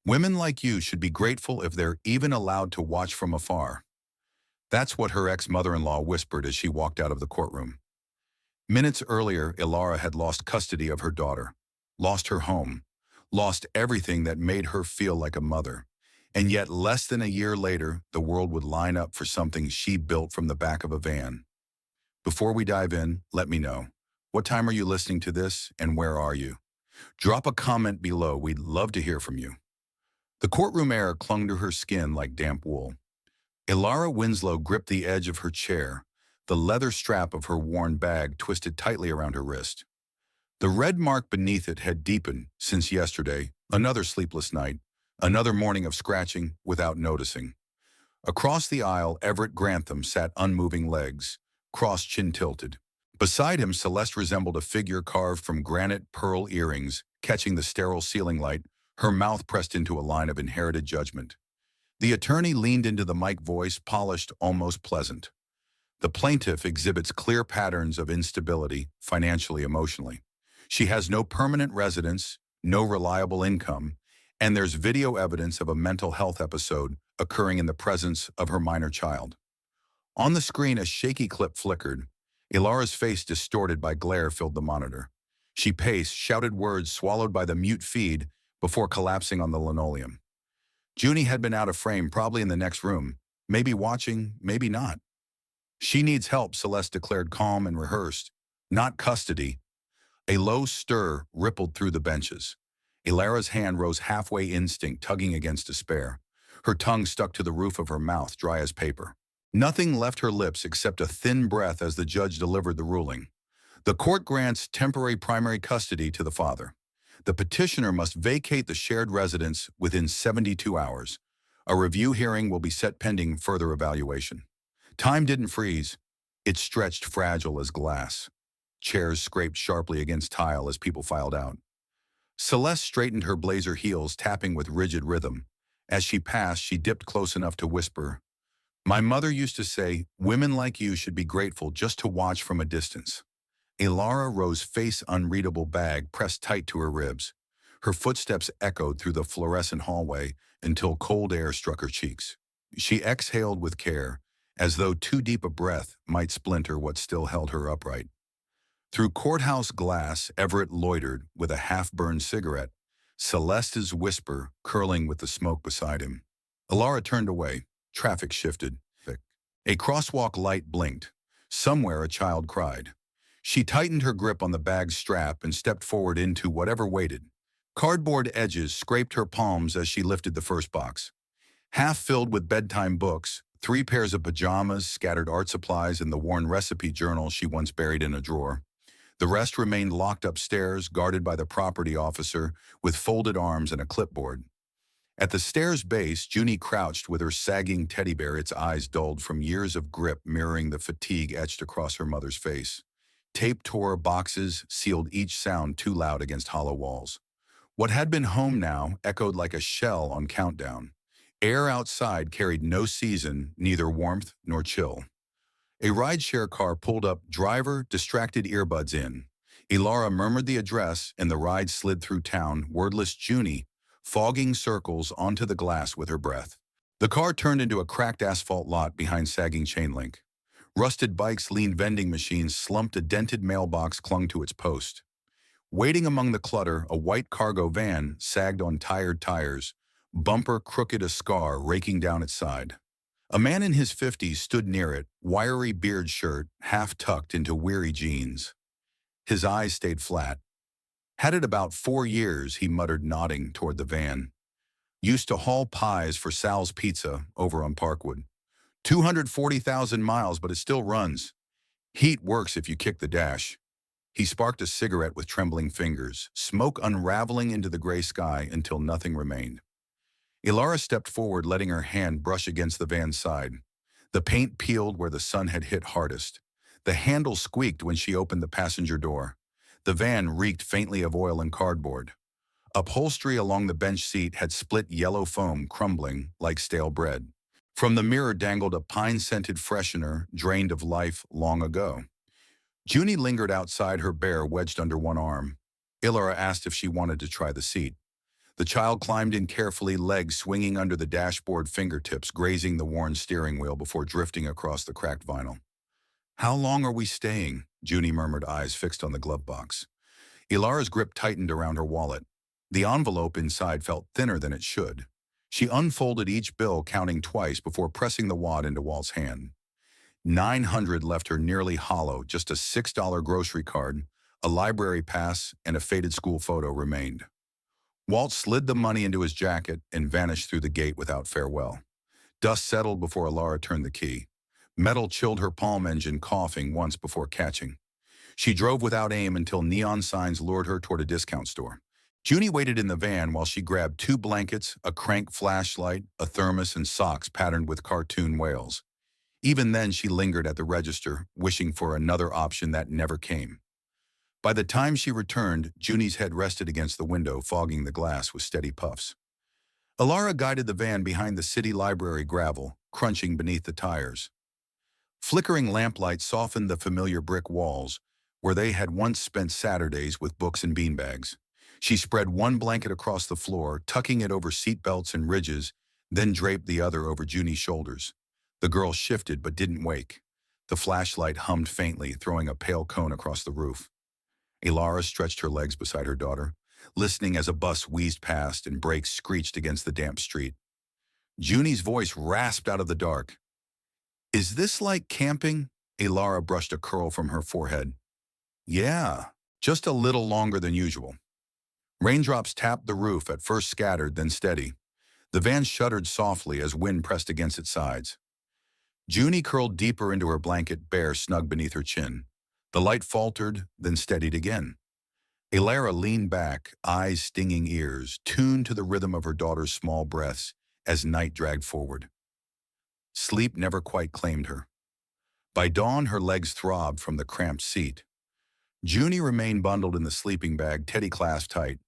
Women like you should be grateful if they're even allowed to watch from afar. That's what her ex-mother-in-law whispered as she walked out of the courtroom. Minutes earlier, Elara had lost custody of her daughter, lost her home, lost everything that made her feel like a mother. And yet, less than a year later, the world would line up for something she built from the back of a van. Before we dive in, let me know. What time are you listening to this, and where are you? Drop a comment below. We'd love to hear from you. The courtroom air clung to her skin like damp wool. Elara Winslow gripped the edge of her chair, the leather strap of her worn bag twisted tightly around her wrist. The red mark beneath it had deepened since yesterday, another sleepless night, another morning of scratching without noticing. Across the aisle, Everett Grantham sat unmoving legs, crossed chin tilted. Beside him, Celeste resembled a figure carved from granite pearl earrings, catching the sterile ceiling light, her mouth pressed into a line of inherited judgment. The attorney leaned into the mic, voice polished, almost pleasant. The plaintiff exhibits clear patterns of instability, financially, emotionally. She has no permanent residence, no reliable income, and there's video evidence of a mental health episode occurring in the presence of her minor child. On the screen, a shaky clip flickered. Elara's face, distorted by glare, filled the monitor. She paced, shouted words swallowed by the mute feed before collapsing on the linoleum. Junie had been out of frame, probably in the next room, maybe watching, maybe not. She needs help, Celeste declared, calm and rehearsed. Not custody. A low stir rippled through the benches. Elara's hand rose halfway, instinct tugging against despair. Her tongue stuck to the roof of her mouth, dry as paper. Nothing left her lips except a thin breath as the judge delivered the ruling. The court grants temporary primary custody to the father. The petitioner must vacate the shared residence within 72 hours. A review hearing will be set pending further evaluation. Time didn't freeze. It stretched, fragile as glass. Chairs scraped sharply against tile as people filed out. Celeste straightened her blazer heels, tapping with rigid rhythm. As she passed, she dipped close enough to whisper, "My mother used to say, women like you should be grateful just to watch from a distance." Elara rose, face unreadable, bag pressed tight to her ribs. Her footsteps echoed through the fluorescent hallway until cold air struck her cheeks. She exhaled with care, as though too deep a breath might splinter what still held her upright. Through courthouse glass, Everett loitered with a half-burned cigarette, Celeste's whisper curling with the smoke beside him. Elara turned away. Traffic shifted. A crosswalk light blinked. Somewhere a child cried. She tightened her grip on the bag's strap and stepped forward into whatever waited. Cardboard edges scraped her palms as she lifted the first box. Half filled with bedtime books, 3 pairs of pajamas, scattered art supplies, and the worn recipe journal she once buried in a drawer. The rest remained locked upstairs, guarded by the property officer, with folded arms and a clipboard. At the stairs' base, Junie crouched with her sagging teddy bear, its eyes dulled from years of grip mirroring the fatigue etched across her mother's face. Tape tore, boxes sealed each sound too loud against hollow walls. What had been home now echoed like a shell on countdown. Air outside carried no season, neither warmth nor chill. A rideshare car pulled up, driver distracted, earbuds in. Elara murmured the address, and the ride slid through town, wordless, Junie fogging circles onto the glass with her breath. The car turned into a cracked asphalt lot behind sagging chain link. Rusted bikes leaned, vending machines slumped, a dented mailbox clung to its post. Waiting among the clutter, a white cargo van sagged on tired tires, bumper crooked, a scar raking down its side. A man in his 50s stood near it, wiry beard shirt half tucked into weary jeans. His eyes stayed flat. "Had it about 4 years," he muttered, nodding toward the van. "Used to haul pies for Sal's Pizza over on Parkwood. 240,000 miles, but it still runs. Heat works if you kick the dash." He sparked a cigarette with trembling fingers, smoke unraveling into the gray sky until nothing remained. Elara stepped forward, letting her hand brush against the van's side. The paint peeled where the sun had hit hardest. The handle squeaked when she opened the passenger door. The van reeked faintly of oil and cardboard. Upholstery along the bench seat had split yellow foam, crumbling like stale bread. From the mirror dangled a pine-scented freshener, drained of life long ago. Junie lingered outside, her bear wedged under one arm. Elara asked if she wanted to try the seat. The child climbed in carefully, legs swinging under the dashboard, fingertips grazing the worn steering wheel before drifting across the cracked vinyl. "How long are we staying?" Junie murmured, eyes fixed on the glove box. Elara's grip tightened around her wallet. The envelope inside felt thinner than it should. She unfolded each bill, counting twice before pressing the wad into Walt's hand. 900 left her nearly hollow. Just a $6 grocery card, a library pass, and a faded school photo remained. Walt slid the money into his jacket and vanished through the gate without farewell. Dust settled before Elara turned the key. Metal chilled her palm engine, coughing once before catching. She drove without aim until neon signs lured her toward a discount store. Junie waited in the van while she grabbed 2 blankets, a crank flashlight, a thermos, and socks patterned with cartoon whales. Even then, she lingered at the register, wishing for another option that never came. By the time she returned, Junie's head rested against the window, fogging the glass with steady puffs. Elara guided the van behind the city library gravel, crunching beneath the tires. Flickering lamplight softened the familiar brick walls, where they had once spent Saturdays with books and beanbags. She spread one blanket across the floor, tucking it over seat belts and ridges, then draped the other over Junie's shoulders. The girl shifted but didn't wake. The flashlight hummed faintly, throwing a pale cone across the roof. Elara stretched her legs beside her daughter, listening as a bus wheezed past and brakes screeched against the damp street. Junie's voice rasped out of the dark. "Is this like camping?" Elara brushed a curl from her forehead. "Yeah, just a little longer than usual." Raindrops tapped the roof, at first scattered, then steady. The van shuddered softly as wind pressed against its sides. Junie curled deeper into her blanket, bare snug beneath her chin. The light faltered, then steadied again. Elara leaned back, eyes stinging ears, tuned to the rhythm of her daughter's small breaths as night dragged forward. Sleep never quite claimed her. By dawn, her legs throbbed from the cramped seat. Junie remained bundled in the sleeping bag, Teddy clasped tight.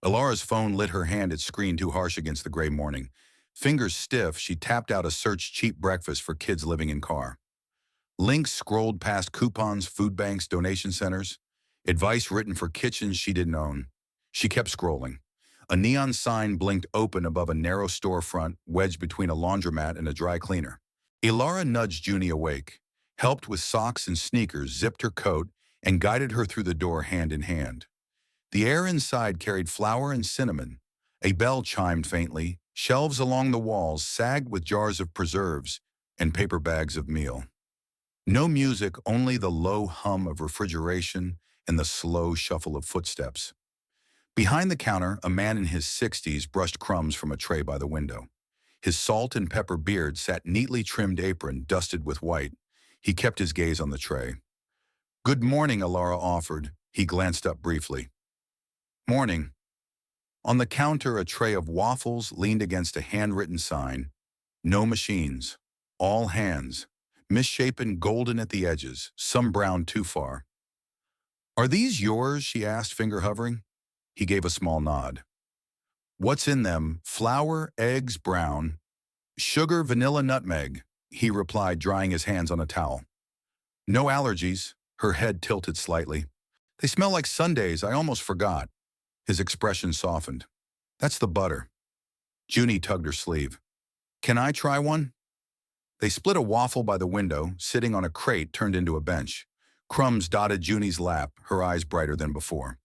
Elara's phone lit her hand, its screen too harsh against the gray morning. Fingers stiff, she tapped out a search cheap breakfast for kids living in car. Links scrolled past coupons, food banks, donation centers. Advice written for kitchens she didn't own. She kept scrolling. A neon sign blinked open above a narrow storefront wedged between a laundromat and a dry cleaner. Elara nudged Junie awake, helped with socks and sneakers, zipped her coat, and guided her through the door hand in hand. The air inside carried flour and cinnamon. A bell chimed faintly. Shelves along the walls sagged with jars of preserves and paper bags of meal. No music, only the low hum of refrigeration and the slow shuffle of footsteps. Behind the counter, a man in his 60s brushed crumbs from a tray by the window. His salt and pepper beard sat neatly trimmed apron, dusted with white. He kept his gaze on the tray. "Good morning," Elara offered. He glanced up briefly. "Morning." On the counter, a tray of waffles leaned against a handwritten sign. "No machines. All hands." Misshapen, golden at the edges, some brown too far. "Are these yours?" she asked, finger hovering. He gave a small nod. "What's in them?" "Flour, eggs, brown. Sugar, vanilla, nutmeg," he replied, drying his hands on a towel. "No allergies." Her head tilted slightly. "They smell like sundaes. I almost forgot." His expression softened. "That's the butter." Junie tugged her sleeve. "Can I try one?" They split a waffle by the window, sitting on a crate turned into a bench. Crumbs dotted Junie's lap, her eyes brighter than before.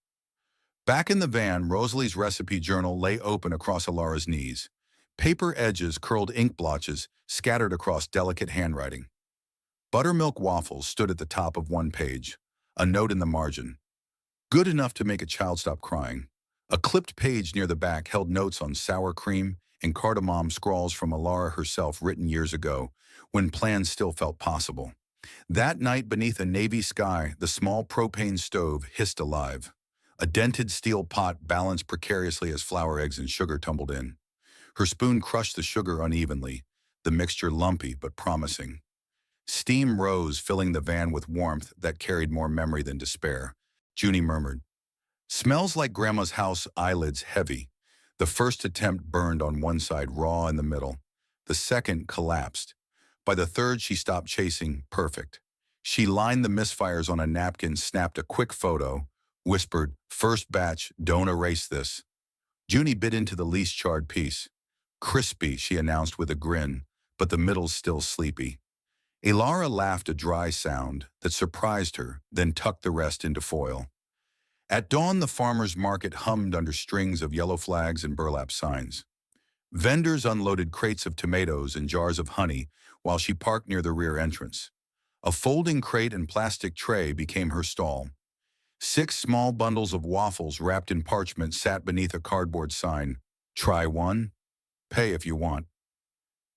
Back in the van, Rosalie's recipe journal lay open across Elara's knees. Paper edges curled ink blotches scattered across delicate handwriting. Buttermilk waffles stood at the top of one page, a note in the margin. Good enough to make a child stop crying. A clipped page near the back held notes on sour cream and cardamom, scrawls from Elara herself written years ago, when plans still felt possible. That night beneath a navy sky, the small propane stove hissed alive. A dented steel pot balanced precariously as flour, eggs, and sugar tumbled in. Her spoon crushed the sugar unevenly, the mixture lumpy but promising. Steam rose, filling the van with warmth that carried more memory than despair. Junie murmured, "Smells like Grandma's house," eyelids heavy. The first attempt burned on one side, raw in the middle. The second collapsed. By the third, she stopped chasing, perfect. She lined the misfires on a napkin, snapped a quick photo, whispered, "First batch, don't erase this." Junie bit into the least charred piece. Crispy, she announced with a grin, but the middle's still sleepy. Elara laughed a dry sound that surprised her, then tucked the rest into foil. At dawn, the farmer's market hummed under strings of yellow flags and burlap signs. Vendors unloaded crates of tomatoes and jars of honey while she parked near the rear entrance. A folding crate and plastic tray became her stall. 6 small bundles of waffles wrapped in parchment sat beneath a cardboard sign. Try one, pay if you want.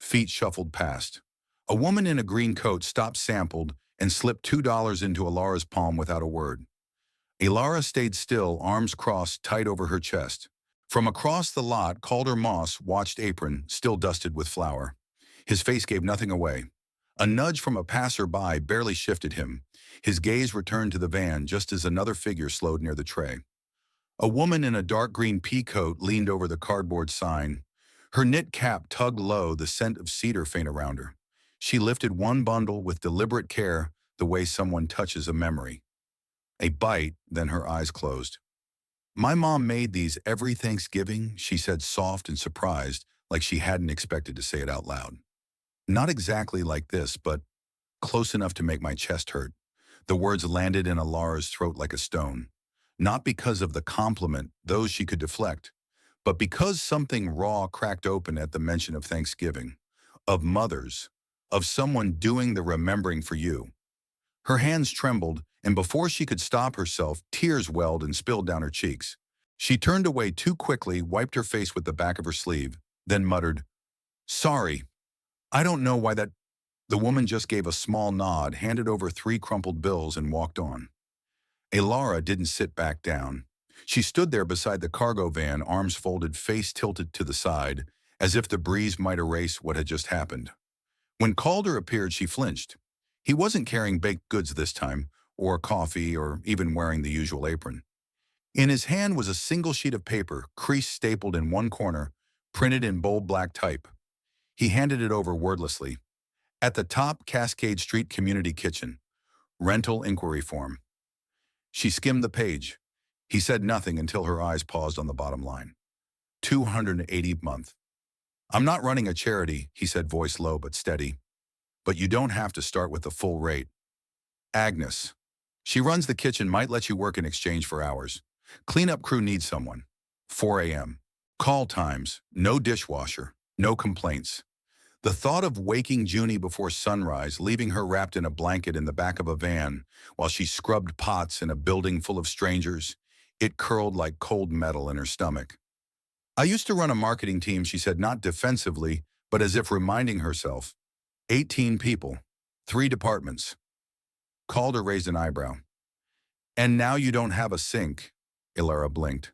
Feet shuffled past. A woman in a green coat stopped, sampled, and slipped $2 into Elara's palm without a word. Elara stayed still, arms crossed tight over her chest. From across the lot, Calder Moss watched Apron, still dusted with flour. His face gave nothing away. A nudge from a passerby barely shifted him. His gaze returned to the van just as another figure slowed near the tray. A woman in a dark green pea coat leaned over the cardboard sign. Her knit cap tugged low, the scent of cedar faint around her. She lifted one bundle with deliberate care, the way someone touches a memory. A bite, then her eyes closed. "My mom made these every Thanksgiving," she said, soft and surprised, like she hadn't expected to say it out loud. "Not exactly like this, but close enough to make my chest hurt." The words landed in Elara's throat like a stone. Not because of the compliment, those she could deflect, but because something raw cracked open at the mention of Thanksgiving, of mothers, of someone doing the remembering for you. Her hands trembled, and before she could stop herself, tears welled and spilled down her cheeks. She turned away too quickly, wiped her face with the back of her sleeve, then muttered, "Sorry, I don't know why that—" The woman just gave a small nod, handed over 3 crumpled bills, and walked on. Elara didn't sit back down. She stood there beside the cargo van, arms folded, face tilted to the side, as if the breeze might erase what had just happened. When Calder appeared, she flinched. He wasn't carrying baked goods this time, or coffee, or even wearing the usual apron. In his hand was a single sheet of paper, crease stapled in one corner, printed in bold black type. He handed it over wordlessly. At the top, Cascade Street Community Kitchen. Rental inquiry form. She skimmed the page. He said nothing until her eyes paused on the bottom line. $280 a month. "I'm not running a charity," he said, voice low but steady. "But you don't have to start with the full rate. Agnes. She runs the kitchen, might let you work in exchange for hours. Cleanup crew needs someone. 4 a.m. Call times, no dishwasher, no complaints." The thought of waking Junie before sunrise, leaving her wrapped in a blanket in the back of a van while she scrubbed pots in a building full of strangers, it curled like cold metal in her stomach. "I used to run a marketing team," she said, not defensively, but as if reminding herself. 18 people, 3 departments. Calder raised an eyebrow. "And now you don't have a sink," Elara blinked.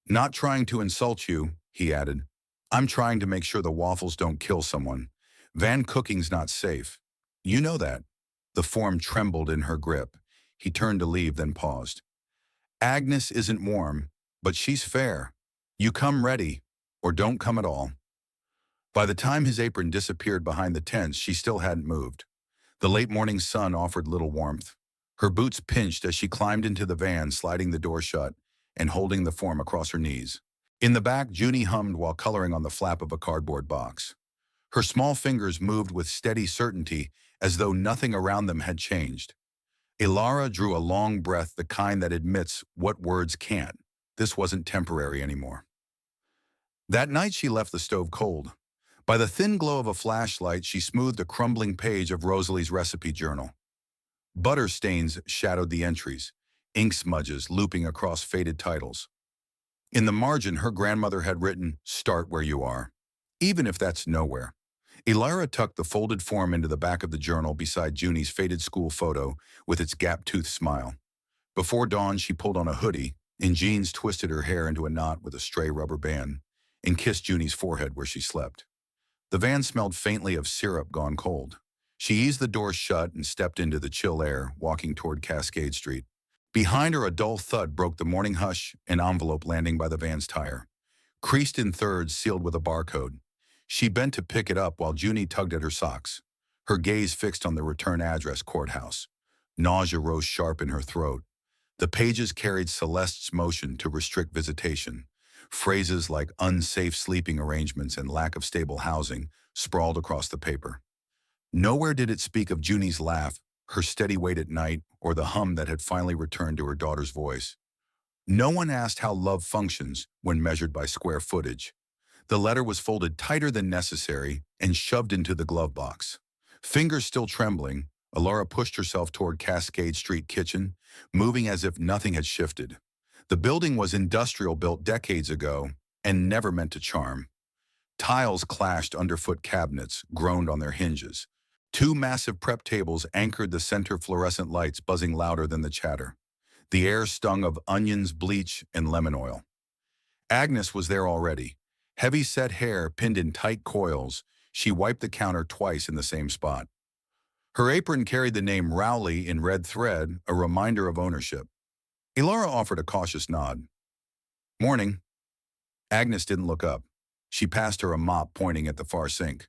"Not trying to insult you," he added. "I'm trying to make sure the waffles don't kill someone. Van cooking's not safe. You know that." The form trembled in her grip. He turned to leave, then paused. "Agnes isn't warm, but she's fair. You come ready, or don't come at all." By the time his apron disappeared behind the tents, she still hadn't moved. The late morning sun offered little warmth. Her boots pinched as she climbed into the van, sliding the door shut and holding the form across her knees. In the back, Junie hummed while coloring on the flap of a cardboard box. Her small fingers moved with steady certainty, as though nothing around them had changed. Elara drew a long breath, the kind that admits what words can't. This wasn't temporary anymore. That night she left the stove cold. By the thin glow of a flashlight, she smoothed a crumbling page of Rosalie's recipe journal. Butter stains shadowed the entries, ink smudges looping across faded titles. In the margin, her grandmother had written, "Start where you are," even if that's nowhere. Elara tucked the folded form into the back of the journal beside Junie's faded school photo with its gap-toothed smile. Before dawn, she pulled on a hoodie, and jeans, twisted her hair into a knot with a stray rubber band, and kissed Junie's forehead where she slept. The van smelled faintly of syrup gone cold. She eased the door shut and stepped into the chill air, walking toward Cascade Street. Behind her, a dull thud broke the morning hush, an envelope landing by the van's tire. Creased in thirds, sealed with a barcode. She bent to pick it up while Junie tugged at her socks. Her gaze fixed on the return address, courthouse. Nausea rose sharp in her throat. The pages carried Celeste's motion to restrict visitation. Phrases like unsafe sleeping arrangements and lack of stable housing sprawled across the paper. Nowhere did it speak of Junie's laugh, her steady wait at night, or the hum that had finally returned to her daughter's voice. No one asked how love functions when measured by square footage. The letter was folded tighter than necessary and shoved into the glove box. Fingers still trembling, Elara pushed herself toward Cascade Street kitchen, moving as if nothing had shifted. The building was industrial, built decades ago, and never meant to charm. Tiles clashed underfoot, cabinets groaned on their hinges. Two massive prep tables anchored the center, fluorescent lights buzzing louder than the chatter. The air stung of onions, bleach, and lemon oil. Agnes was there already. Heavy-set hair pinned in tight coils, she wiped the counter twice in the same spot. Her apron carried the name Rowley in red thread, a reminder of ownership. Elara offered a cautious nod. "Morning." Agnes didn't look up. She passed her a mop pointing at the far sink.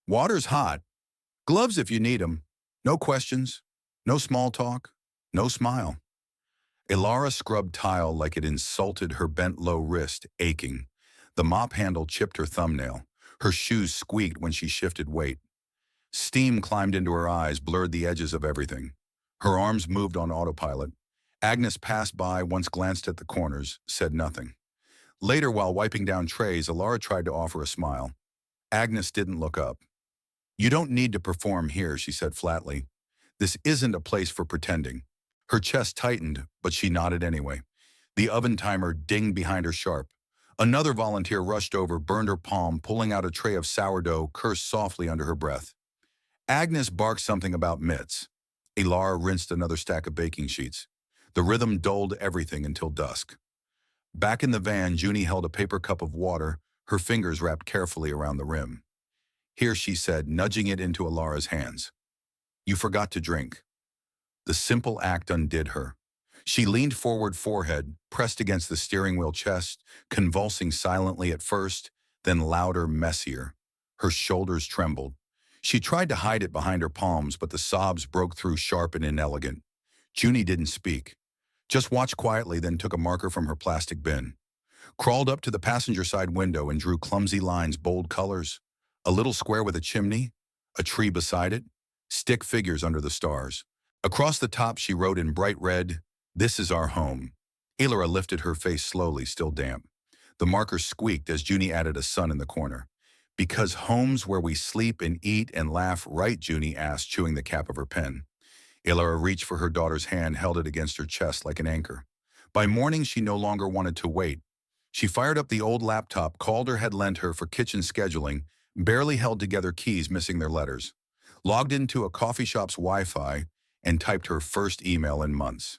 "Water's hot. Gloves if you need 'em. No questions. No small talk. No smile." Elara scrubbed tile like it insulted her bent low wrist, aching. The mop handle chipped her thumbnail. Her shoes squeaked when she shifted weight. Steam climbed into her eyes, blurred the edges of everything. Her arms moved on autopilot. Agnes passed by, once glanced at the corners, said nothing. Later, while wiping down trays, Elara tried to offer a smile. Agnes didn't look up. "You don't need to perform here," she said flatly. "This isn't a place for pretending." Her chest tightened, but she nodded anyway. The oven timer dinged behind her sharp. Another volunteer rushed over, burned her palm, pulling out a tray of sourdough, cursed softly under her breath. Agnes barked something about mitts. Elara rinsed another stack of baking sheets. The rhythm dulled everything until dusk. Back in the van, Junie held a paper cup of water, her fingers wrapped carefully around the rim. "Here," she said, nudging it into Elara's hands. "You forgot to drink." The simple act undid her. She leaned forward, forehead pressed against the steering wheel, chest convulsing silently at first, then louder, messier. Her shoulders trembled. She tried to hide it behind her palms, but the sobs broke through, sharp and inelegant. Junie didn't speak. Just watched quietly, then took a marker from her plastic bin. Crawled up to the passenger side window and drew clumsy lines, bold colors. A little square with a chimney, a tree beside it, stick figures under the stars. Across the top she wrote in bright red, "This is our home." Elara lifted her face slowly, still damp. The marker squeaked as Junie added a sun in the corner. "Because home's where we sleep and eat and laugh, right?" Junie asked, chewing the cap of her pen. Elara reached for her daughter's hand, held it against her chest like an anchor. By morning she no longer wanted to wait. She fired up the old laptop Calder had lent her for kitchen scheduling, barely held together keys missing their letters. Logged into a coffee shop's Wi-Fi and typed her first email in months.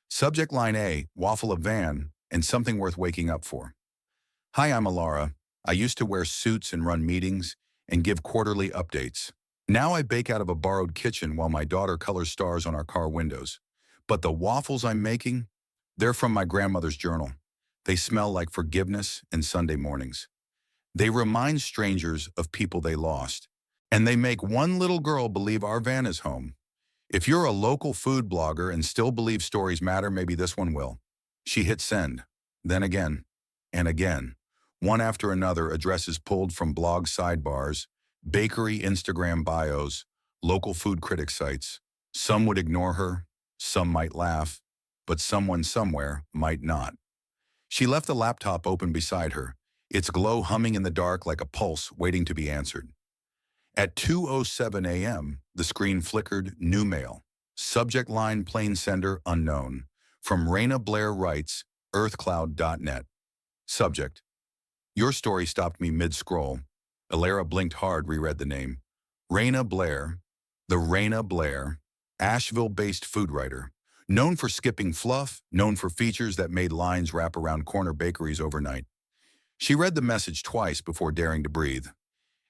Subject line A, waffle of van, and something worth waking up for. "Hi, I'm Elara. I used to wear suits and run meetings and give quarterly updates. Now I bake out of a borrowed kitchen while my daughter colors stars on our car windows. But the waffles I'm making, they're from my grandmother's journal. They smell like forgiveness and Sunday mornings. They remind strangers of people they lost. And they make one little girl believe our van is home. If you're a local food blogger and still believe stories matter, maybe this one will." She hit send. Then again, and again. One after another, addresses pulled from blog sidebars, bakery Instagram bios, local food critic sites. Some would ignore her, some might laugh, but someone somewhere might not. She left the laptop open beside her, its glow humming in the dark like a pulse waiting to be answered. At 2:07 a.m., the screen flickered, new mail. Subject line, plain sender, unknown. From Raina Blair writes, earthcloud.net. Subject: "Your story stopped me mid-scroll." Elara blinked hard, reread the name. Raina Blair, the Raina Blair, Asheville-based food writer. Known for skipping fluff, known for features that made lines wrap around corner bakeries overnight. She read the message twice before daring to breathe.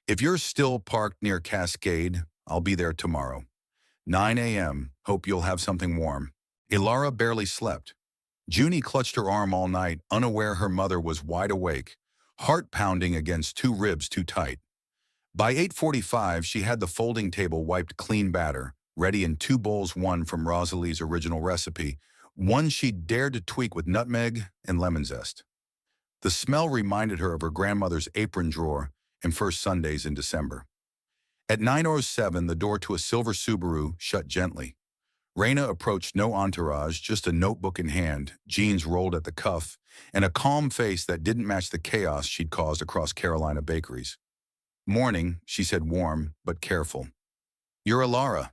"If you're still parked near Cascade, I'll be there tomorrow. 9 a.m., hope you'll have something warm." Elara barely slept. Junie clutched her arm all night, unaware her mother was wide awake, heart pounding against two ribs too tight. By 8:45, she had the folding table wiped clean, batter, ready in two bowls, one from Rosalie's original recipe, one she'd dared to tweak with nutmeg and lemon zest. The smell reminded her of her grandmother's apron drawer and first Sundays in December. At 9:07, the door to a silver Subaru shut gently. Raina approached, no entourage, just a notebook in hand, jeans rolled at the cuff, and a calm face that didn't match the chaos she'd caused across Carolina bakeries. "Morning," she said, warm but careful. "You're Elara."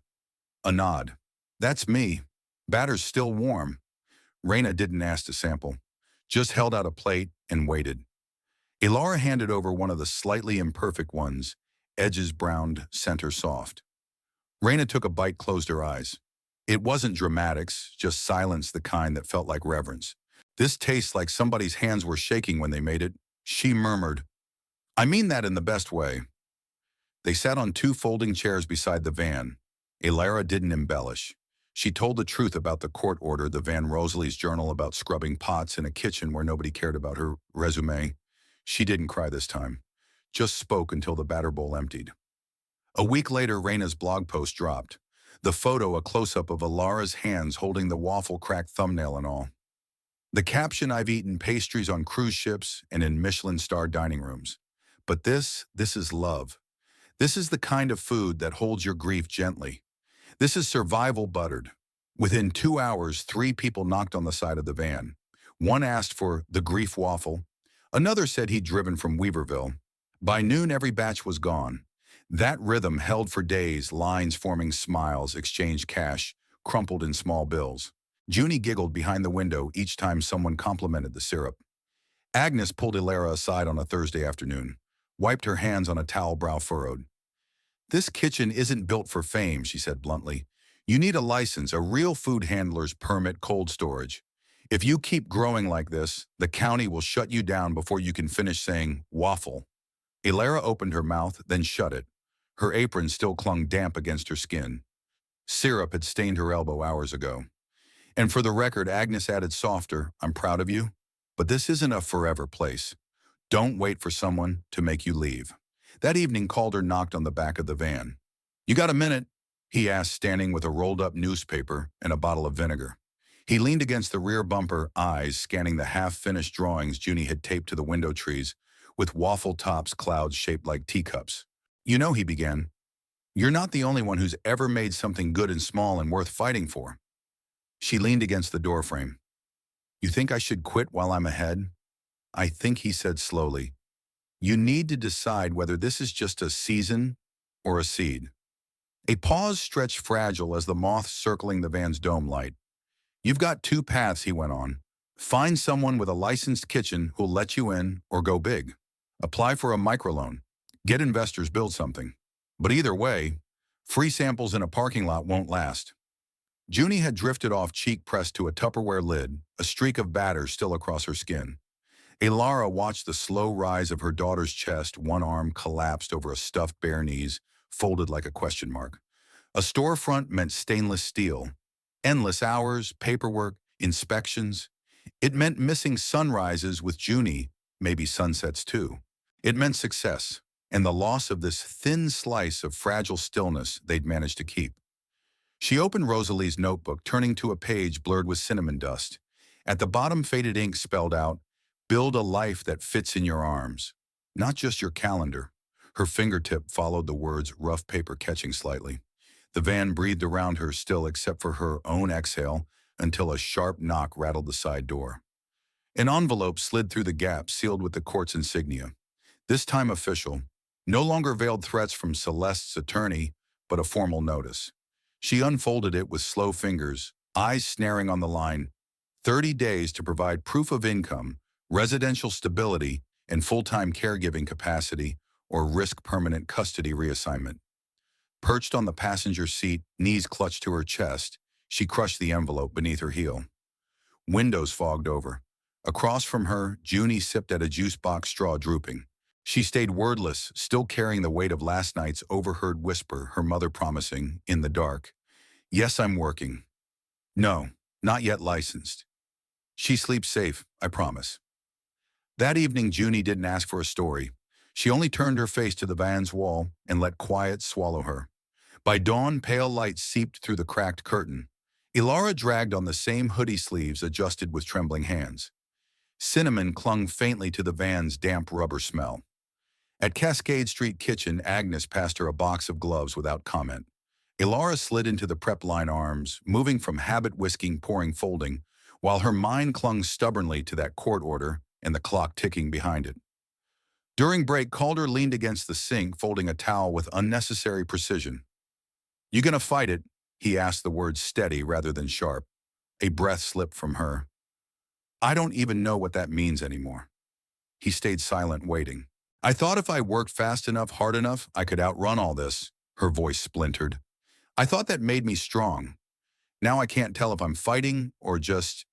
A nod. "That's me. Batter's still warm." Raina didn't ask to sample, just held out a plate and waited. Elara handed over one of the slightly imperfect ones, edges browned, center soft. Raina took a bite, closed her eyes. It wasn't dramatics, just silence, the kind that felt like reverence. "This tastes like somebody's hands were shaking when they made it," she murmured. "I mean that in the best way." They sat on two folding chairs beside the van. Elara didn't embellish. She told the truth about the court order, the Van Rosalie's journal about scrubbing pots in a kitchen where nobody cared about her resume. She didn't cry this time, just spoke until the batter bowl emptied. A week later, Raina's blog post dropped. The photo, a close-up of Elara's hands holding the waffle cracked thumbnail and all. The caption, "I've eaten pastries on cruise ships and in Michelin-starred dining rooms. But this is love. This is the kind of food that holds your grief gently. This is survival buttered." Within 2 hours, 3 people knocked on the side of the van. One asked for the grief waffle. Another said he'd driven from Weaverville. By noon, every batch was gone. That rhythm held for days, lines forming smiles, exchanged cash, crumpled in small bills. Junie giggled behind the window each time someone complimented the syrup. Agnes pulled Elara aside on a Thursday afternoon, wiped her hands on a towel, brow furrowed. "This kitchen isn't built for fame," she said bluntly. "You need a license, a real food handler's permit, cold storage. If you keep growing like this, the county will shut you down before you can finish saying waffle." Elara opened her mouth, then shut it. Her apron still clung damp against her skin. Syrup had stained her elbow hours ago. "And for the record," Agnes added softer, "I'm proud of you. But this isn't a forever place. Don't wait for someone to make you leave." That evening, Calder knocked on the back of the van. "You got a minute?" he asked, standing with a rolled-up newspaper and a bottle of vinegar. He leaned against the rear bumper, eyes scanning the half-finished drawings Junie had taped to the window trees, with waffle tops, clouds shaped like teacups. "You know," he began, "you're not the only one who's ever made something good and small and worth fighting for." She leaned against the doorframe. "You think I should quit while I'm ahead?" "I think," he said slowly, "you need to decide whether this is just a season or a seed." A pause stretched fragile as the moth circling the van's dome light. "You've got 2 paths," he went on. "Find someone with a licensed kitchen who'll let you in, or go big. Apply for a microloan. Get investors, build something. But either way, free samples in a parking lot won't last." Junie had drifted off, cheek pressed to a Tupperware lid, a streak of batter still across her skin. Elara watched the slow rise of her daughter's chest, one arm collapsed over a stuffed bare knees, folded like a question mark. A storefront meant stainless steel. Endless hours, paperwork, inspections. It meant missing sunrises with Junie, maybe sunsets too. It meant success, and the loss of this thin slice of fragile stillness they'd managed to keep. She opened Rosalie's notebook, turning to a page blurred with cinnamon dust. At the bottom, faded ink spelled out, "Build a life that fits in your arms, not just your calendar." Her fingertip followed the words, rough paper catching slightly. The van breathed around her, still except for her own exhale, until a sharp knock rattled the side door. An envelope slid through the gap, sealed with the court's insignia. This time official. No longer veiled threats from Celeste's attorney, but a formal notice. She unfolded it with slow fingers, eyes snaring on the line. 30 days to provide proof of income, residential stability, and full-time caregiving capacity, or risk permanent custody reassignment. Perched on the passenger seat, knees clutched to her chest, she crushed the envelope beneath her heel. Windows fogged over. Across from her, Junie sipped at a juice box, straw drooping. She stayed wordless, still carrying the weight of last night's overheard whisper, her mother promising, in the dark, "Yes, I'm working. No, not yet licensed. She sleeps safe, I promise." That evening, Junie didn't ask for a story. She only turned her face to the van's wall and let quiet swallow her. By dawn, pale light seeped through the cracked curtain. Elara dragged on the same hoodie sleeves, adjusted with trembling hands. Cinnamon clung faintly to the van's damp rubber smell. At Cascade Street Kitchen, Agnes passed her a box of gloves without comment. Elara slid into the prep line arms, moving from habit whisking, pouring, folding, while her mind clung stubbornly to that court order and the clock ticking behind it. During break, Calder leaned against the sink, folding a towel with unnecessary precision. "You gonna fight it?" He asked, the words steady rather than sharp. A breath slipped from her. "I don't even know what that means anymore." He stayed silent, waiting. "I thought if I worked fast enough, hard enough, I could outrun all this." Her voice splintered. "I thought that made me strong. Now I can't tell if I'm fighting or just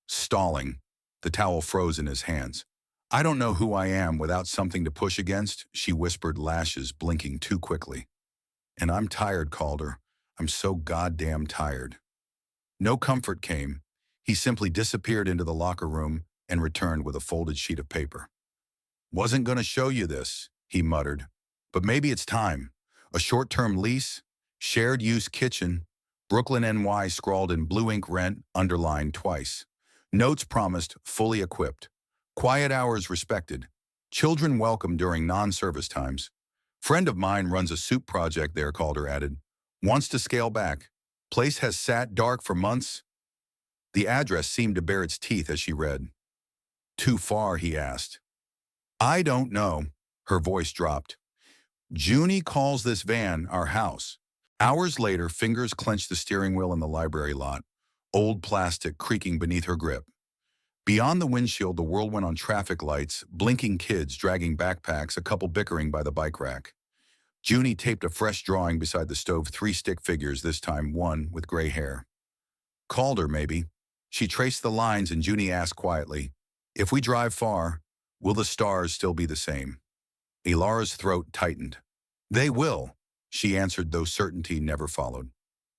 stalling." The towel froze in his hands. "I don't know who I am without something to push against," she whispered, lashes blinking too quickly. "And I'm tired, Calder. I'm so goddamn tired." No comfort came. He simply disappeared into the locker room and returned with a folded sheet of paper. "Wasn't gonna show you this," he muttered. "But maybe it's time. A short-term lease, shared-use kitchen, Brooklyn, NY scrawled in blue ink, rent, underlined twice. Notes promised, fully equipped. Quiet hours respected. Children welcome during non-service times. Friend of mine runs a soup project there," Calder added. "Wants to scale back. Place has sat dark for months." The address seemed to bare its teeth as she read. "Too far?" he asked. "I don't know." Her voice dropped. "Junie calls this van our house." Hours later, fingers clenched the steering wheel in the library lot, old plastic creaking beneath her grip. Beyond the windshield, the world went on traffic lights, blinking kids dragging backpacks, a couple bickering by the bike rack. Junie taped a fresh drawing beside the stove, 3 stick figures, this time one with gray hair. "Calder, maybe." She traced the lines and Junie asked quietly, "If we drive far, will the stars still be the same?" Elara's throat tightened. "They will," she answered, though certainty never followed.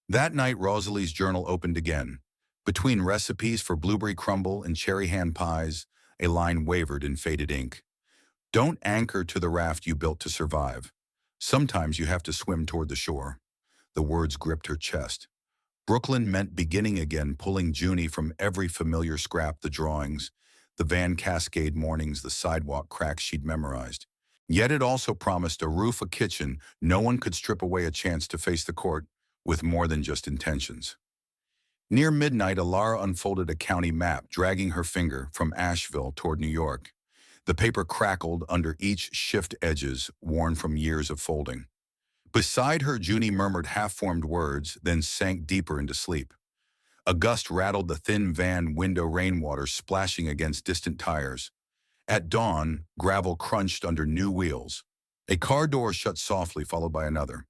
That night, Rosalie's journal opened again. Between recipes for blueberry crumble and cherry hand pies, a line wavered in faded ink. "Don't anchor to the raft you built to survive. Sometimes you have to swim toward the shore." The words gripped her chest. Brooklyn meant beginning again, pulling Junie from every familiar scrap, the drawings, the Van Cascade mornings, the sidewalk cracks she'd memorized. Yet it also promised a roof, a kitchen. No one could strip away a chance to face the court with more than just intentions. Near midnight, Elara unfolded a county map, dragging her finger from Asheville toward New York. The paper crackled under each shift, edges worn from years of folding. Beside her, Junie murmured half-formed words, then sank deeper into sleep. A gust rattled the thin van window, rainwater splashing against distant tires. At dawn, gravel crunched under new wheels. A car door shut softly, followed by another.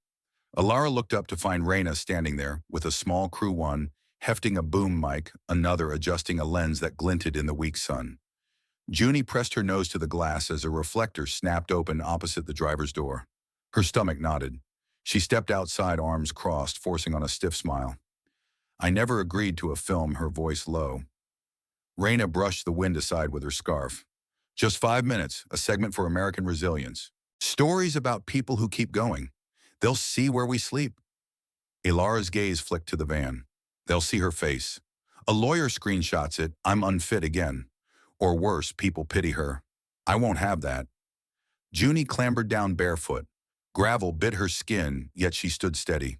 Elara looked up to find Raina standing there, with a small crew, one hefting a boom mic, another adjusting a lens that glinted in the weak sun. Junie pressed her nose to the glass as a reflector snapped open opposite the driver's door. Her stomach knotted. She stepped outside, arms crossed, forcing on a stiff smile. "I never agreed to a film," her voice low. Raina brushed the wind aside with her scarf. "Just 5 minutes, a segment for American resilience. Stories about people who keep going. They'll see where we sleep." Elara's gaze flicked to the van. "They'll see her face. A lawyer screenshots it, I'm unfit again. Or worse, people pity her. I won't have that." Junie clambered down barefoot. Gravel bit her skin, yet she stood steady.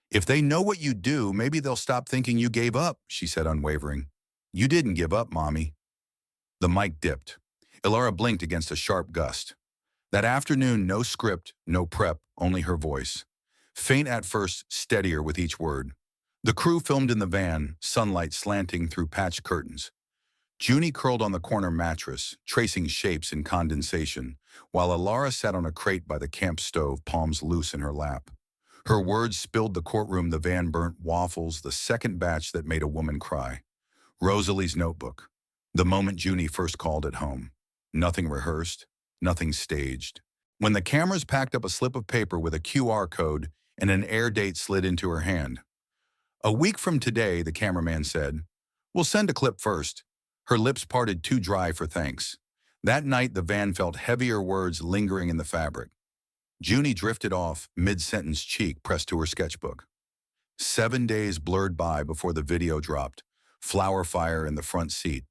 "If they know what you do, maybe they'll stop thinking you gave up," she said, unwavering. "You didn't give up, Mommy." The mic dipped. Elara blinked against a sharp gust. That afternoon, no script, no prep, only her voice. Faint at first, steadier with each word. The crew filmed in the van, sunlight slanting through patched curtains. Junie curled on the corner mattress, tracing shapes in condensation, while Elara sat on a crate by the camp stove, palms loose in her lap. Her words spilled the courtroom. The van burnt waffles, the second batch that made a woman cry. Rosalie's notebook. The moment Junie first called it home. Nothing rehearsed, nothing staged. When the cameras packed up a slip of paper with a QR code and an air date slid into her hand. "A week from today," the cameraman said. "We'll send a clip first." Her lips parted, too dry for thanks. That night, the van felt heavier, words lingering in the fabric. Junie drifted off, mid-sentence, cheek pressed to her sketchbook. 7 days blurred by before the video dropped. Flower fire in the front seat.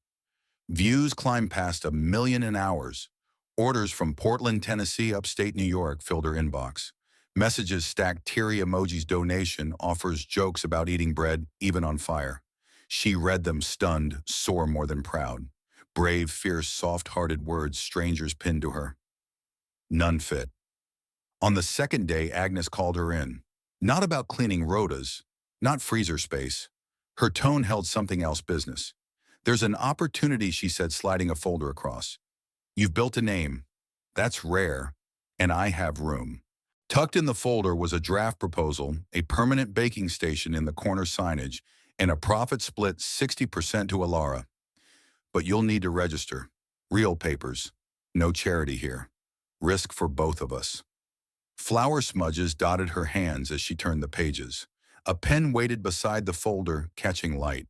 Views climbed past 1 million in hours. Orders from Portland, Tennessee, upstate New York filled her inbox. Messages stacked teary emojis, donation, offers, jokes about eating bread, even on fire. She read them stunned, sore more than proud. Brave, fierce, soft-hearted words strangers pinned to her. None fit. On the second day, Agnes called her in. Not about cleaning rotas, not freezer space. Her tone held something else: business. There's an opportunity, she said, sliding a folder across. You've built a name. That's rare. And I have room. Tucked in the folder was a draft proposal, a permanent baking station in the corner signage, and a profit split 60% to Elara. But you'll need to register. Real papers. No charity here. Risk for both of us. Flour smudges dotted her hands as she turned the pages. A pen waited beside the folder, catching light.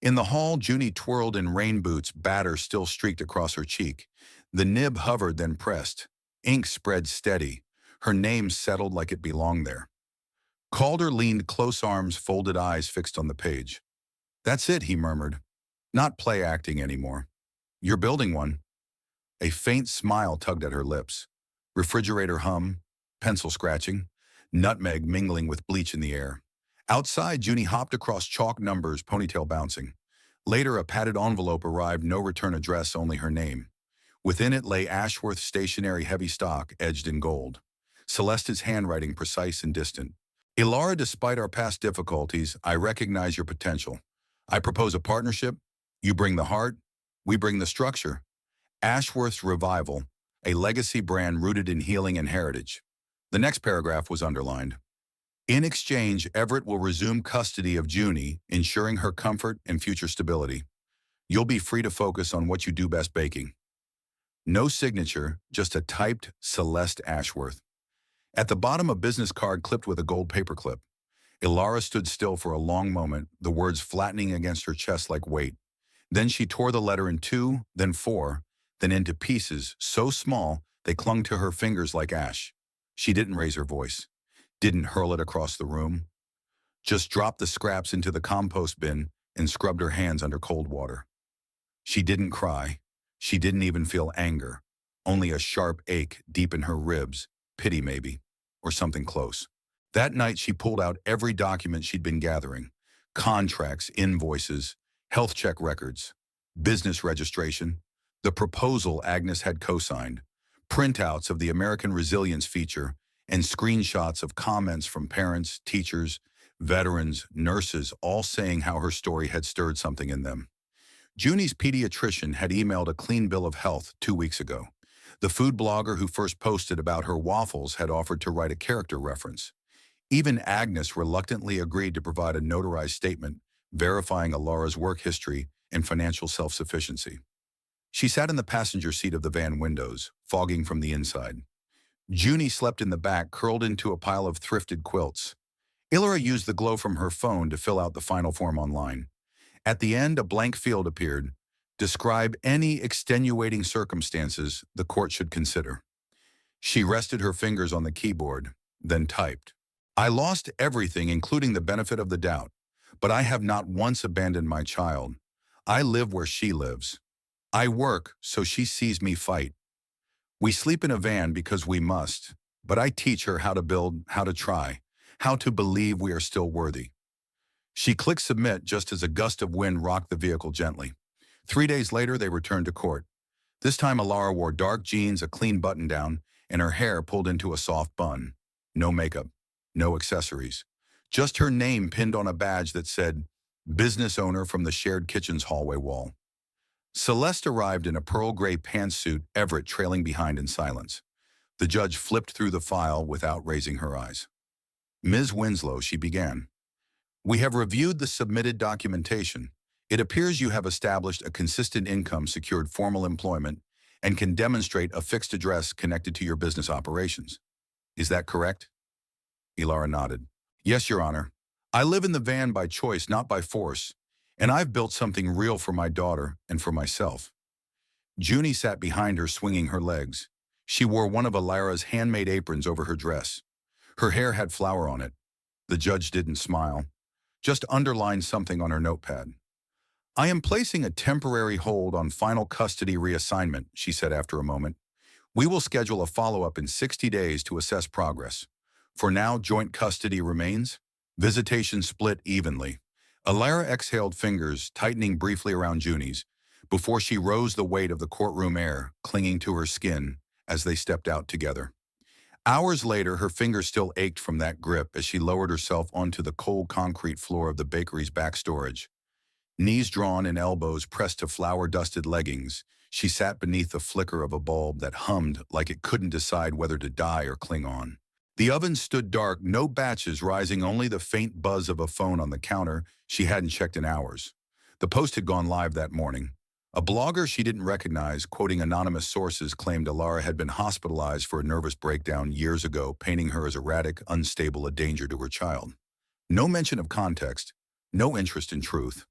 In the hall, Junie twirled in rain boots, batter still streaked across her cheek. The nib hovered, then pressed. Ink spread steady. Her name settled like it belonged there. Calder leaned, close arms, folded eyes fixed on the page. That's it, he murmured. Not play acting anymore. You're building one. A faint smile tugged at her lips. Refrigerator hum, pencil scratching, nutmeg mingling with bleach in the air. Outside, Junie hopped across chalk numbers, ponytail bouncing. Later, a padded envelope arrived, no return address, only her name. Within it lay Ashworth stationery, heavy stock, edged in gold. Celeste's handwriting, precise and distant. Elara, despite our past difficulties, I recognize your potential. I propose a partnership. You bring the heart, we bring the structure. Ashworth's Revival, a legacy brand rooted in healing and heritage. The next paragraph was underlined. In exchange, Everett will resume custody of Junie, ensuring her comfort and future stability. You'll be free to focus on what you do best, baking. No signature, just a typed Celeste Ashworth. At the bottom, a business card clipped with a gold paperclip. Elara stood still for a long moment, the words flattening against her chest like weight. Then she tore the letter in two, then four, then into pieces so small they clung to her fingers like ash. She didn't raise her voice, didn't hurl it across the room, just dropped the scraps into the compost bin and scrubbed her hands under cold water. She didn't cry. She didn't even feel anger, only a sharp ache deep in her ribs, pity maybe, or something close. That night, she pulled out every document she'd been gathering: contracts, invoices, health check records, business registration, the proposal Agnes had co-signed, printouts of the American Resilience feature, and screenshots of comments from parents, teachers, veterans, nurses, all saying how her story had stirred something in them. Junie's pediatrician had emailed a clean bill of health 2 weeks ago. The food blogger who first posted about her waffles had offered to write a character reference. Even Agnes reluctantly agreed to provide a notarized statement verifying Elara's work history and financial self-sufficiency. She sat in the passenger seat of the van windows, fogging from the inside. Junie slept in the back, curled into a pile of thrifted quilts. Elara used the glow from her phone to fill out the final form online. At the end, a blank field appeared. Describe any extenuating circumstances the court should consider. She rested her fingers on the keyboard, then typed. I lost everything, including the benefit of the doubt, but I have not once abandoned my child. I live where she lives. I work so she sees me fight. We sleep in a van because we must, but I teach her how to build, how to try, how to believe we are still worthy. She clicked submit just as a gust of wind rocked the vehicle gently. 3 days later, they returned to court. This time, Elara wore dark jeans, a clean button-down, and her hair pulled into a soft bun. No makeup, no accessories. Just her name pinned on a badge that said, business owner, from the shared kitchen's hallway wall. Celeste arrived in a pearl gray pantsuit, Everett trailing behind in silence. The judge flipped through the file without raising her eyes. Ms. Winslow, she began. We have reviewed the submitted documentation. It appears you have established a consistent income, secured formal employment, and can demonstrate a fixed address connected to your business operations. Is that correct? Elara nodded. Yes, Your Honor. I live in the van by choice, not by force, and I've built something real for my daughter and for myself. Junie sat behind her, swinging her legs. She wore one of Elara's handmade aprons over her dress. Her hair had flour on it. The judge didn't smile, just underlined something on her notepad. I am placing a temporary hold on final custody reassignment, she said after a moment. We will schedule a follow-up in 60 days to assess progress. For now, joint custody remains. Visitation split evenly. Elara exhaled, fingers tightening briefly around Junie's, before she rose, the weight of the courtroom air clinging to her skin as they stepped out together. Hours later, her fingers still ached from that grip as she lowered herself onto the cold concrete floor of the bakery's back storage. Knees drawn and elbows pressed to flour-dusted leggings, she sat beneath the flicker of a bulb that hummed like it couldn't decide whether to die or cling on. The oven stood dark, no batches rising, only the faint buzz of a phone on the counter she hadn't checked in hours. The Post had gone live that morning. A blogger she didn't recognize, quoting anonymous sources, claimed Elara had been hospitalized for a nervous breakdown years ago, painting her as erratic, unstable, a danger to her child. No mention of context, no interest in truth.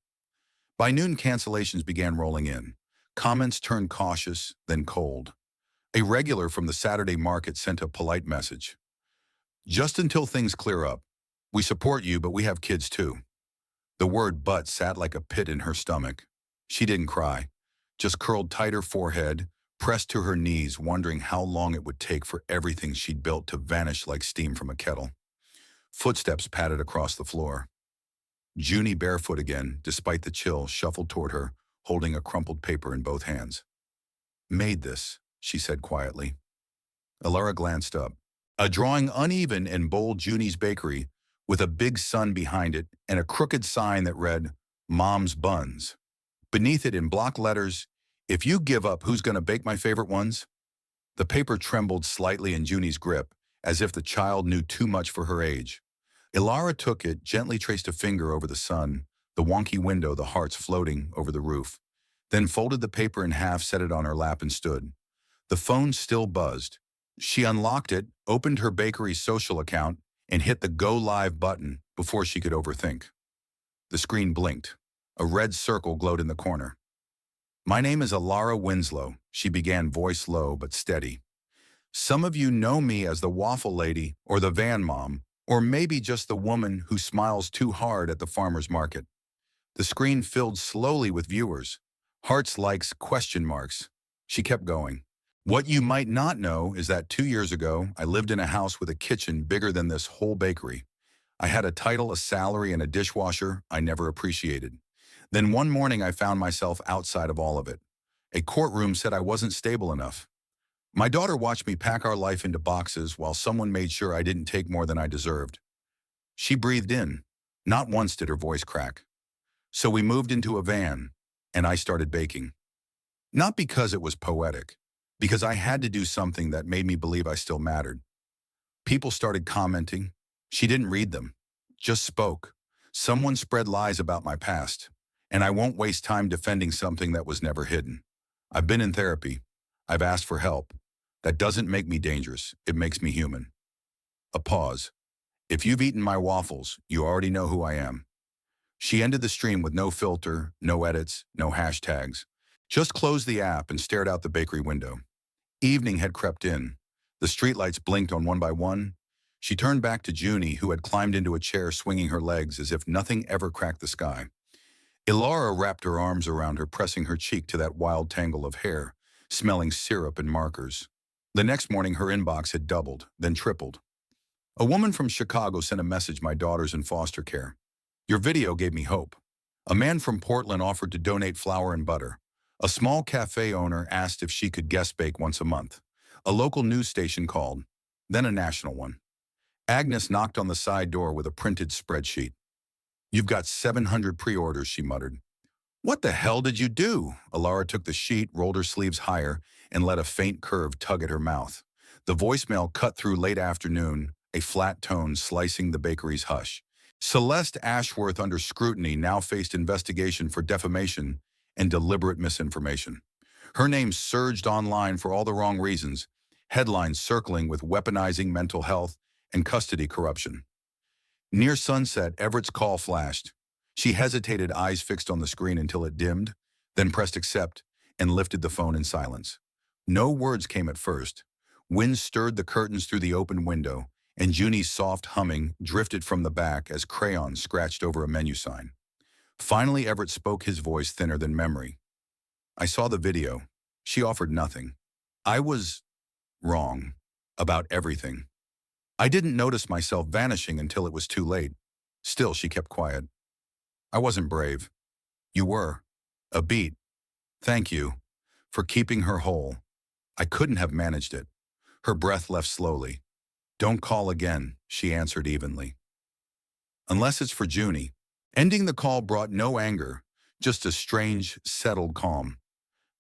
By noon, cancellations began rolling in. Comments turned cautious, then cold. A regular from the Saturday market sent a polite message. Just until things clear up. We support you, but we have kids too. The word "but" sat like a pit in her stomach. She didn't cry, just curled tighter forehead, pressed to her knees, wondering how long it would take for everything she'd built to vanish like steam from a kettle. Footsteps padded across the floor. Junie, barefoot again, despite the chill, shuffled toward her, holding a crumpled paper in both hands. Made this, she said quietly. Elara glanced up. A drawing uneven and bold, Junie's bakery, with a big sun behind it and a crooked sign that read, Mom's Buns. Beneath it in block letters, if you give up, who's going to bake my favorite ones? The paper trembled slightly in Junie's grip, as if the child knew too much for her age. Elara took it, gently traced a finger over the sun, the wonky window, the hearts floating over the roof, then folded the paper in half, set it on her lap, and stood. The phone still buzzed. She unlocked it, opened her bakery's social account, and hit the Go Live button before she could overthink. The screen blinked. A red circle glowed in the corner. My name is Elara Winslow, she began, voice low but steady. Some of you know me as the waffle lady or the van mom, or maybe just the woman who smiles too hard at the farmer's market. The screen filled slowly with viewers. Hearts, likes, question marks. She kept going. What you might not know is that 2 years ago, I lived in a house with a kitchen bigger than this whole bakery. I had a title, a salary, and a dishwasher I never appreciated. Then one morning I found myself outside of all of it. A courtroom said I wasn't stable enough. My daughter watched me pack our life into boxes while someone made sure I didn't take more than I deserved. She breathed in. Not once did her voice crack. So we moved into a van, and I started baking. Not because it was poetic, because I had to do something that made me believe I still mattered. People started commenting. She didn't read them, just spoke. Someone spread lies about my past, and I won't waste time defending something that was never hidden. I've been in therapy. I've asked for help. That doesn't make me dangerous. It makes me human. A pause. If you've eaten my waffles, you already know who I am. She ended the stream with no filter, no edits, no hashtags. Just closed the app and stared out the bakery window. Evening had crept in. The streetlights blinked on one by one. She turned back to Junie, who had climbed into a chair, swinging her legs as if nothing ever cracked the sky. Elara wrapped her arms around her, pressing her cheek to that wild tangle of hair, smelling syrup and markers. The next morning, her inbox had doubled, then tripled. A woman from Chicago sent a message, my daughter's in foster care. Your video gave me hope. A man from Portland offered to donate flour and butter. A small cafe owner asked if she could guest bake once a month. A local news station called, then a national one. Agnes knocked on the side door with a printed spreadsheet. You've got 700 pre-orders, she muttered. What the hell did you do? Elara took the sheet, rolled her sleeves higher, and let a faint curve tug at her mouth. The voicemail cut through late afternoon, a flat tone slicing the bakery's hush. Celeste Ashworth, under scrutiny, now faced investigation for defamation and deliberate misinformation. Her name surged online for all the wrong reasons, headlines circling with weaponizing mental health and custody corruption. Near sunset, Everett's call flashed. She hesitated, eyes fixed on the screen until it dimmed, then pressed accept and lifted the phone in silence. No words came at first. Wind stirred the curtains through the open window, and Junie's soft humming drifted from the back as crayons scratched over a menu sign. Finally, Everett spoke, his voice thinner than memory. I saw the video. She offered nothing. I was wrong about everything. I didn't notice myself vanishing until it was too late. Still, she kept quiet. I wasn't brave. You were. A beat. Thank you for keeping her whole. I couldn't have managed it. Her breath left slowly. Don't call again, she answered evenly. Unless it's for Junie. Ending the call brought no anger, just a strange, settled calm.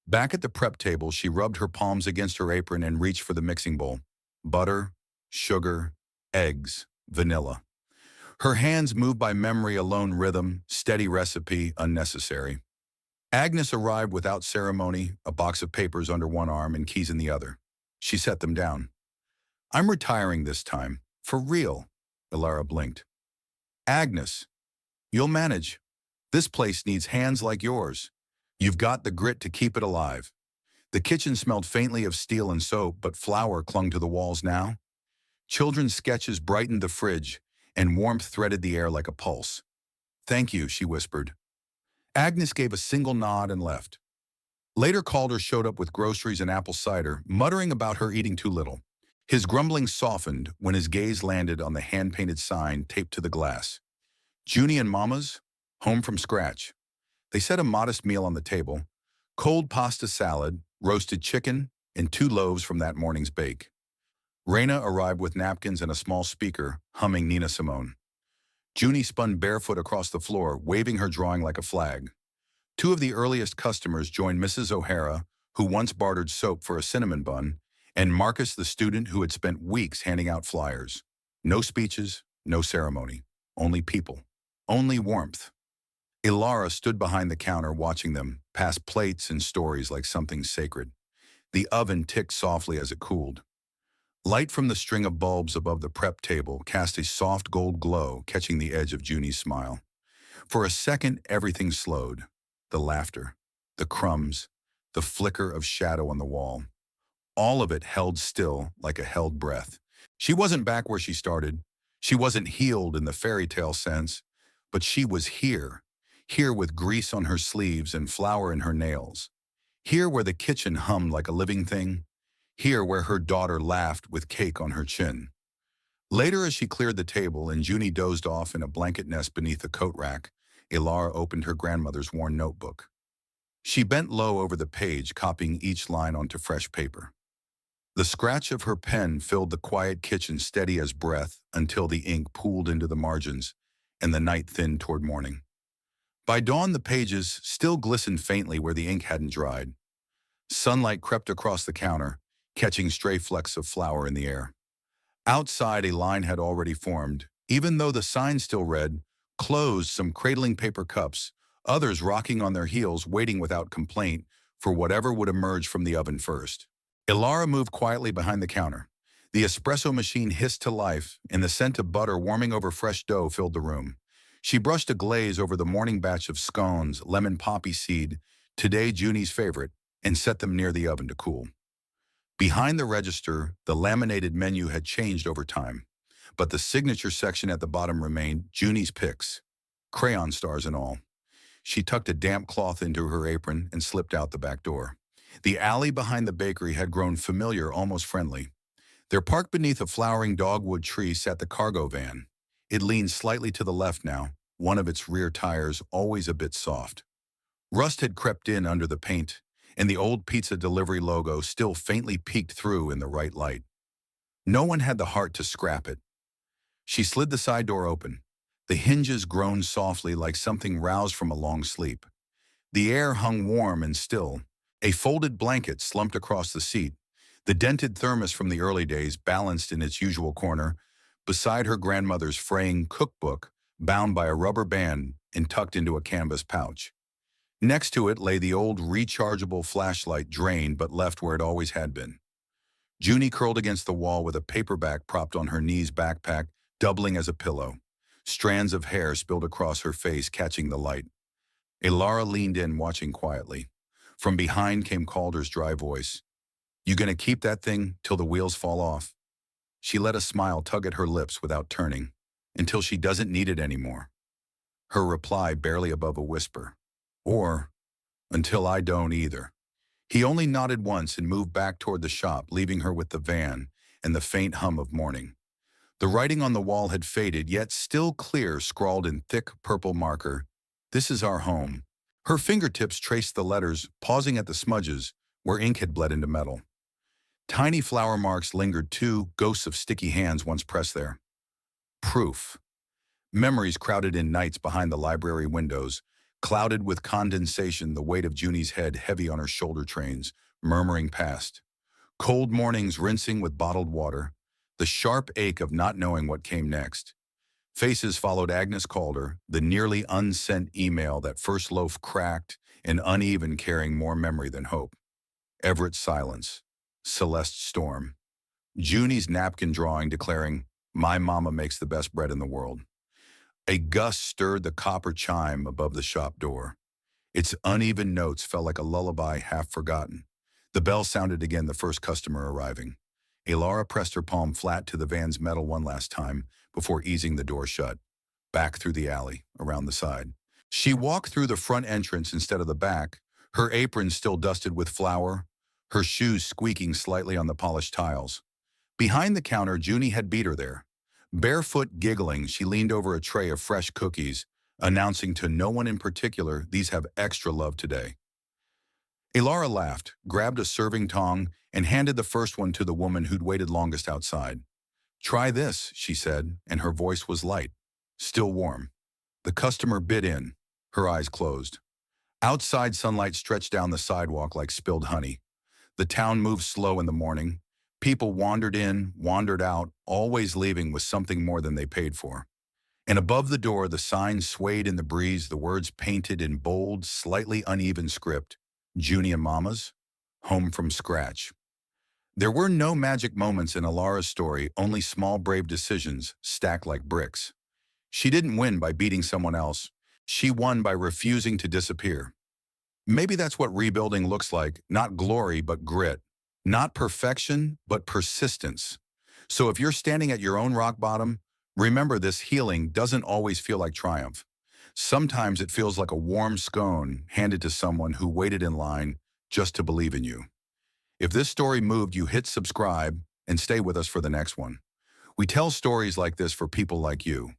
Back at the prep table, she rubbed her palms against her apron and reached for the mixing bowl. Butter, sugar, eggs, vanilla. Her hands moved by memory alone, rhythm, steady recipe, unnecessary. Agnes arrived without ceremony, a box of papers under one arm and keys in the other. She set them down. I'm retiring this time. For real. Elara blinked. Agnes, you'll manage. This place needs hands like yours. You've got the grit to keep it alive. The kitchen smelled faintly of steel and soap, but flour clung to the walls now. Children's sketches brightened the fridge, and warmth threaded the air like a pulse. Thank you, she whispered. Agnes gave a single nod and left. Later, Calder showed up with groceries and apple cider, muttering about her eating too little. His grumbling softened when his gaze landed on the hand-painted sign taped to the glass. Junie and Mama's, home from scratch. They set a modest meal on the table, cold pasta salad, roasted chicken, and 2 loaves from that morning's bake. Raina arrived with napkins and a small speaker, humming Nina Simone. Junie spun barefoot across the floor, waving her drawing like a flag. 2 of the earliest customers joined Mrs. O'Hara, who once bartered soap for a cinnamon bun, and Marcus, the student who had spent weeks handing out flyers. No speeches, no ceremony. Only people. Only warmth. Elara stood behind the counter watching them, pass plates and stories like something sacred. The oven ticked softly as it cooled. Light from the string of bulbs above the prep table cast a soft gold glow, catching the edge of Junie's smile. For a second, everything slowed. The laughter, the crumbs, the flicker of shadow on the wall. All of it held still like a held breath. She wasn't back where she started. She wasn't healed in the fairy tale sense, but she was here. Here with grease on her sleeves and flour in her nails. Here where the kitchen hummed like a living thing. Here where her daughter laughed with cake on her chin. Later, as she cleared the table and Junie dozed off in a blanket nest beneath a coat rack, Elara opened her grandmother's worn notebook. She bent low over the page, copying each line onto fresh paper. The scratch of her pen filled the quiet kitchen steady as breath until the ink pooled into the margins and the night thinned toward morning. By dawn, the pages still glistened faintly where the ink hadn't dried. Sunlight crept across the counter, catching stray flecks of flour in the air. Outside, a line had already formed, even though the sign still read, closed, some cradling paper cups, others rocking on their heels, waiting without complaint for whatever would emerge from the oven first. Elara moved quietly behind the counter. The espresso machine hissed to life, and the scent of butter warming over fresh dough filled the room. She brushed a glaze over the morning batch of scones, lemon poppy seed, today Junie's favorite, and set them near the oven to cool. Behind the register, the laminated menu had changed over time, but the signature section at the bottom remained, Junie's picks, crayon stars and all. She tucked a damp cloth into her apron and slipped out the back door. The alley behind the bakery had grown familiar, almost friendly. There, parked beneath a flowering dogwood tree, sat the cargo van. It leaned slightly to the left now, one of its rear tires always a bit soft. Rust had crept in under the paint, and the old pizza delivery logo still faintly peeked through in the right light. No one had the heart to scrap it. She slid the side door open. The hinges groaned softly like something roused from a long sleep. The air hung warm and still. A folded blanket slumped across the seat. The dented thermos from the early days balanced in its usual corner, beside her grandmother's fraying cookbook, bound by a rubber band and tucked into a canvas pouch. Next to it lay the old rechargeable flashlight, drained but left where it always had been. Junie curled against the wall with a paperback propped on her knees, backpack doubling as a pillow. Strands of hair spilled across her face, catching the light. Elara leaned in, watching quietly. From behind came Calder's dry voice. You gonna keep that thing till the wheels fall off? She let a smile tug at her lips without turning. Until she doesn't need it anymore. her reply barely above a whisper. Or, until I don't either. He only nodded once and moved back toward the shop, leaving her with the van and the faint hum of morning. The writing on the wall had faded, yet still clear, scrawled in thick purple marker. This is our home. Her fingertips traced the letters, pausing at the smudges where ink had bled into metal. Tiny flower marks lingered too, ghosts of sticky hands once pressed there. Proof. Memories crowded in nights behind the library windows, clouded with condensation, the weight of Junie's head heavy on her shoulder trains, murmuring past. Cold mornings rinsing with bottled water, the sharp ache of not knowing what came next. Faces followed Agnes Calder, the nearly unsent email that first loaf cracked and uneven, carrying more memory than hope. Everett's silence. Celeste's storm. Junie's napkin drawing declaring, "My mama makes the best bread in the world." A gust stirred the copper chime above the shop door. Its uneven notes fell like a lullaby half forgotten. The bell sounded again, the first customer arriving. Elara pressed her palm flat to the van's metal one last time before easing the door shut. Back through the alley, around the side. She walked through the front entrance instead of the back, her apron still dusted with flour, her shoes squeaking slightly on the polished tiles. Behind the counter, Junie had beat her there. Barefoot giggling, she leaned over a tray of fresh cookies, announcing to no one in particular, "These have extra love today." Elara laughed, grabbed a serving tong, and handed the first one to the woman who'd waited longest outside. "Try this," she said, and her voice was light, still warm. The customer bit in, her eyes closed. Outside, sunlight stretched down the sidewalk like spilled honey. The town moved slow in the morning. People wandered in, wandered out, always leaving with something more than they paid for. And above the door, the sign swayed in the breeze, the words painted in bold, slightly uneven script. Junie and Mama's, home from scratch. There were no magic moments in Elara's story, only small, brave decisions stacked like bricks. She didn't win by beating someone else. She won by refusing to disappear. Maybe that's what rebuilding looks like, not glory, but grit. Not perfection, but persistence. So if you're standing at your own rock bottom, remember this: healing doesn't always feel like triumph. Sometimes it feels like a warm scone handed to someone who waited in line just to believe in you. If this story moved you, hit subscribe and stay with us for the next one. We tell stories like this for people like you.